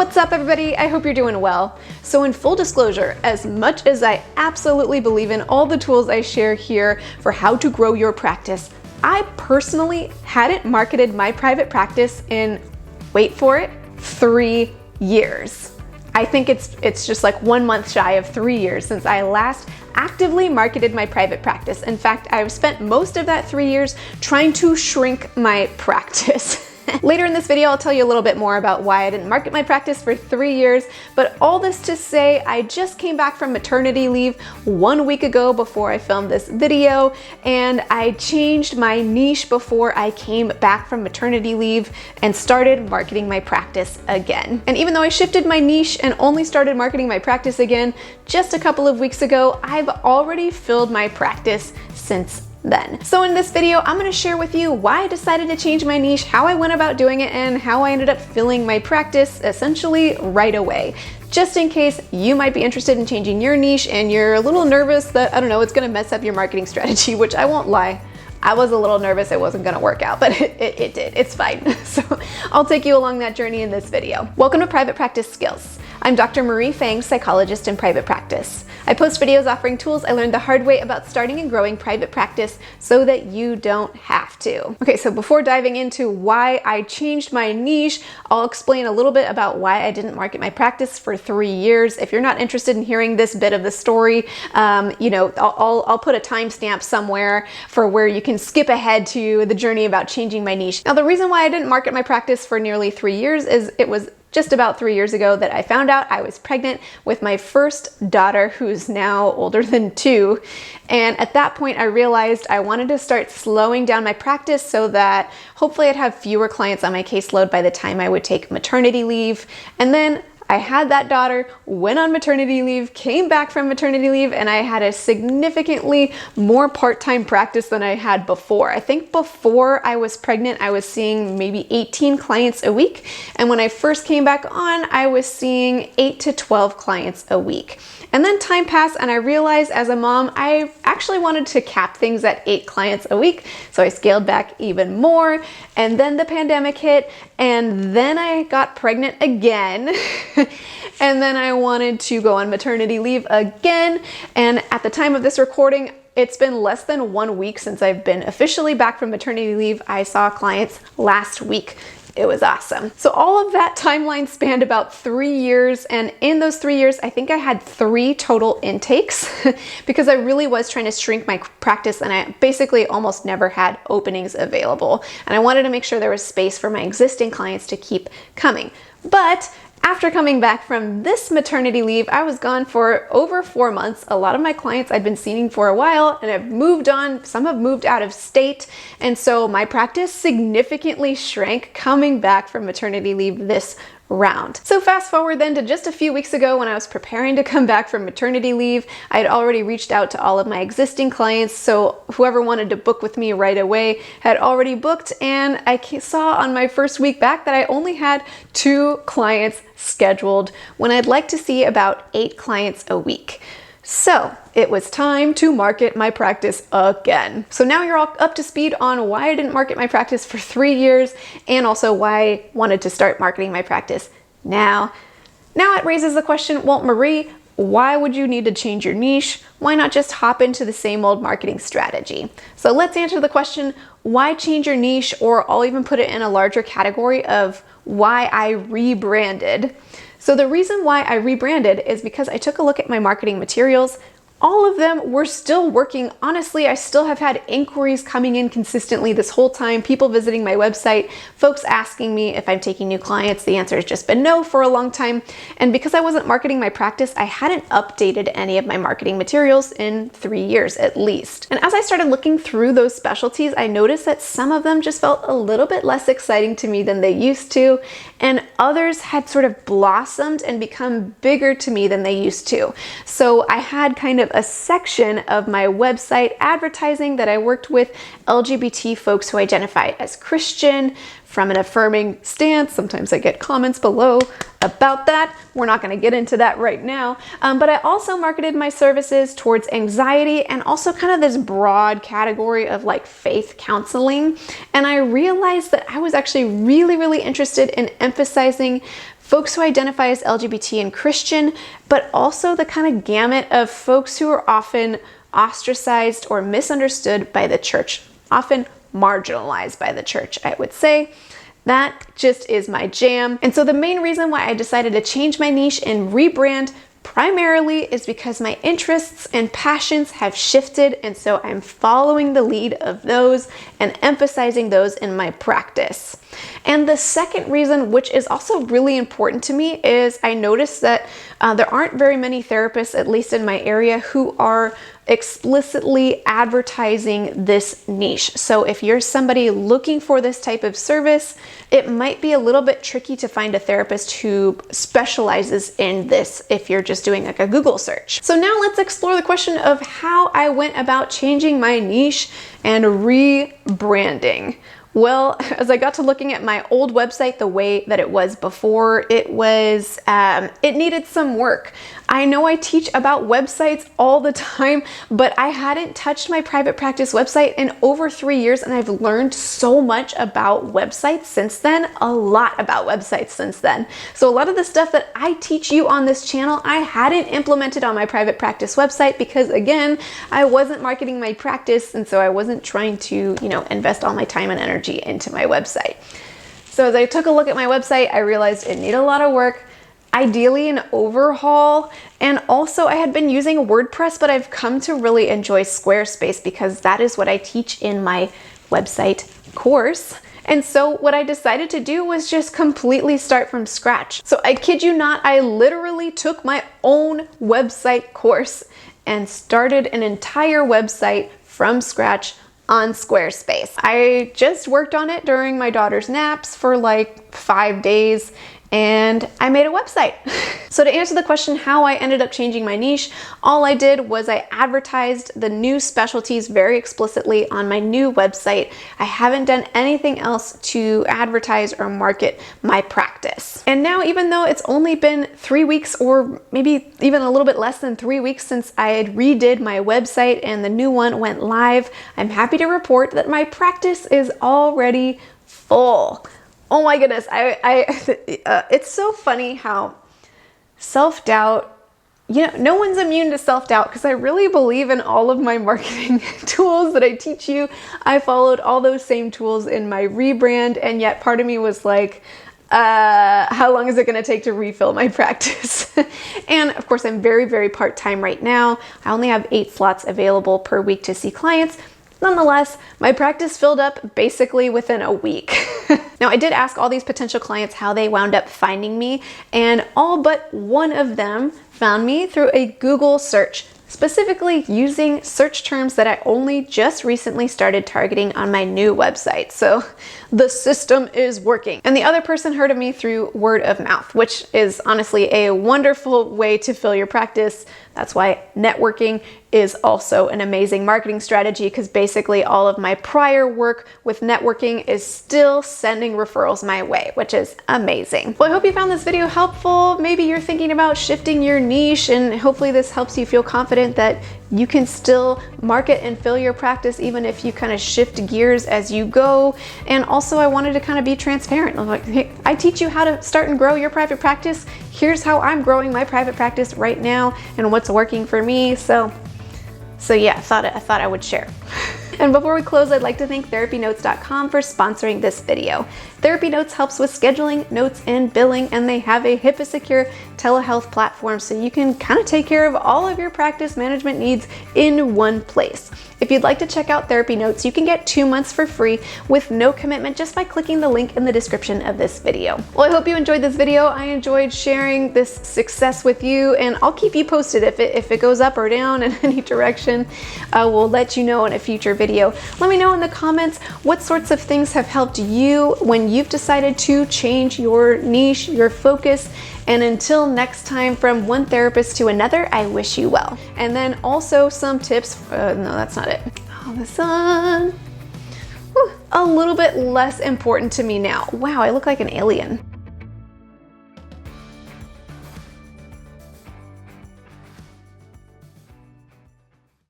What's up, everybody? I hope you're doing well. So in full disclosure, as much as I absolutely believe in all the tools I share here for how to grow your practice, I personally hadn't marketed my private practice in, wait for it, 3 years. I think it's just like 1 month shy of 3 years since I last actively marketed my private practice. In fact, I've spent most of that 3 years trying to shrink my practice. Later in this video, I'll tell you a little bit more about why I didn't market my practice for 3 years, but all this to say, I just came back from maternity leave 1 week ago before I filmed this video, and I changed my niche before I came back from maternity leave and started marketing my practice again. And even though I shifted my niche and only started marketing my practice again just a couple of weeks ago, I've already filled my practice since then. So in this video, I'm going to share with you why I decided to change my niche, how I went about doing it, and how I ended up filling my practice essentially right away. Just in case you might be interested in changing your niche and you're a little nervous that, I don't know, it's going to mess up your marketing strategy, which I won't lie. I was a little nervous it wasn't gonna work out, but it did. It's fine. So I'll take you along that journey in this video. Welcome to Private Practice Skills. I'm Dr. Marie Fang, psychologist in private practice. I post videos offering tools I learned the hard way about starting and growing private practice so that you don't have to. Okay, so before diving into why I changed my niche, I'll explain a little bit about why I didn't market my practice for 3 years. If you're not interested in hearing this bit of the story, I'll put a timestamp somewhere for where you can skip ahead to the journey about changing my niche. Now, the reason why I didn't market my practice for nearly 3 years is it was just about 3 years ago that I found out I was pregnant with my first daughter, who's now older than 2. And at that point, I realized I wanted to start slowing down my practice so that hopefully I'd have fewer clients on my caseload by the time I would take maternity leave. And then I had that daughter, went on maternity leave, came back from maternity leave, and I had a significantly more part-time practice than I had before. I think before I was pregnant, I was seeing maybe 18 clients a week. And when I first came back on, I was seeing 8 to 12 clients a week. And then time passed and I realized as a mom, I actually wanted to cap things at 8 clients a week. So I scaled back even more. And then the pandemic hit, and then I got pregnant again. And then I wanted to go on maternity leave again. And at the time of this recording, it's been less than 1 week since I've been officially back from maternity leave. I saw clients last week. It was awesome. So all of that timeline spanned about 3 years. And in those 3 years, I think I had 3 total intakes because I really was trying to shrink my practice and I basically almost never had openings available. And I wanted to make sure there was space for my existing clients to keep coming. But after coming back from this maternity leave, I was gone for over 4 months. A lot of my clients I'd been seeing for a while and have moved on. Some have moved out of state. And so my practice significantly shrank coming back from maternity leave this round. So fast forward then to just a few weeks ago when I was preparing to come back from maternity leave. I had already reached out to all of my existing clients, so whoever wanted to book with me right away had already booked, and I saw on my first week back that I only had 2 clients scheduled when I'd like to see about 8 clients a week. So it was time to market my practice again. So now you're all up to speed on why I didn't market my practice for 3 years and also why I wanted to start marketing my practice now. Now it raises the question, well, Marie, why would you need to change your niche? Why not just hop into the same old marketing strategy? So let's answer the question, why change your niche? Or I'll even put it in a larger category of why I rebranded. So the reason why I rebranded is because I took a look at my marketing materials. All of them were still working. Honestly, I still have had inquiries coming in consistently this whole time, people visiting my website, folks asking me if I'm taking new clients. The answer has just been no for a long time. And because I wasn't marketing my practice, I hadn't updated any of my marketing materials in 3 years at least. And as I started looking through those specialties, I noticed that some of them just felt a little bit less exciting to me than they used to, and others had sort of blossomed and become bigger to me than they used to. So I had kind of a section of my website advertising that I worked with LGBT folks who identify as Christian, from an affirming stance. Sometimes I get comments below about that. We're not going to get into that right now. But I also marketed my services towards anxiety and also kind of this broad category of like faith counseling. And I realized that I was actually really interested in emphasizing folks who identify as LGBT and Christian, but also the kind of gamut of folks who are often ostracized or misunderstood by the church, often marginalized by the church, I would say. That just is my jam. And so the main reason why I decided to change my niche and rebrand primarily is because my interests and passions have shifted, and so I'm following the lead of those and emphasizing those in my practice. And the second reason, which is also really important to me, is I noticed that there aren't very many therapists, at least in my area, who are explicitly advertising this niche. So if you're somebody looking for this type of service, it might be a little bit tricky to find a therapist who specializes in this if you're just doing like a Google search. So now let's explore the question of how I went about changing my niche and rebranding. Well, as I got to looking at my old website the way that it was before, it needed some work. I know I teach about websites all the time, but I hadn't touched my private practice website in over 3 years, and I've learned so much about websites since then, a lot about websites since then. So a lot of the stuff that I teach you on this channel, I hadn't implemented on my private practice website because, again, I wasn't marketing my practice, and so I wasn't trying to, invest all my time and energy into my website. So as I took a look at my website, I realized it needed a lot of work, ideally an overhaul, and also I had been using WordPress, but I've come to really enjoy Squarespace because that is what I teach in my website course. And so what I decided to do was just completely start from scratch. So I kid you not, I literally took my own website course and started an entire website from scratch on Squarespace. I just worked on it during my daughter's naps for like 5 days, and I made a website. So to answer the question how I ended up changing my niche, all I did was I advertised the new specialties very explicitly on my new website. I haven't done anything else to advertise or market my practice. And now, even though it's only been 3 weeks, or maybe even a little bit less than 3 weeks since I had redid my website and the new one went live, I'm happy to report that my practice is already full. Oh my goodness, it's so funny how self-doubt, no one's immune to self-doubt, because I really believe in all of my marketing tools that I teach you. I followed all those same tools in my rebrand, and yet part of me was like, how long is it gonna take to refill my practice? And of course, I'm very, very part-time right now. I only have 8 slots available per week to see clients. Nonetheless, my practice filled up basically within a week. Now, I did ask all these potential clients how they wound up finding me, and all but one of them found me through a Google search, specifically using search terms that I only just recently started targeting on my new website. So the system is working. And the other person heard of me through word of mouth, which is honestly a wonderful way to fill your practice. That's why networking is also an amazing marketing strategy, because basically all of my prior work with networking is still sending referrals my way, which is amazing. Well, I hope you found this video helpful. Maybe you're thinking about shifting your niche, and hopefully this helps you feel confident that you can still market and fill your practice even if you kind of shift gears as you go. And also, I wanted to kind of be transparent. I'm like, hey, I teach you how to start and grow your private practice. Here's how I'm growing my private practice right now and what's working for me. So yeah, I thought I would share. And before we close, I'd like to thank TherapyNotes.com for sponsoring this video. TherapyNotes helps with scheduling, notes, and billing, and they have a HIPAA-secure telehealth platform so you can kind of take care of all of your practice management needs in one place. If you'd like to check out Therapy Notes, you can get 2 months for free with no commitment just by clicking the link in the description of this video. Well, I hope you enjoyed this video. I enjoyed sharing this success with you, and I'll keep you posted if it goes up or down in any direction. We'll let you know in a future video. Let me know in the comments what sorts of things have helped you when you've decided to change your niche, your focus. And until next time, from one therapist to another, I wish you well. And then also some tips. No, that's not it. Oh, the sun. Whew, a little bit less important to me now. Wow, I look like an alien.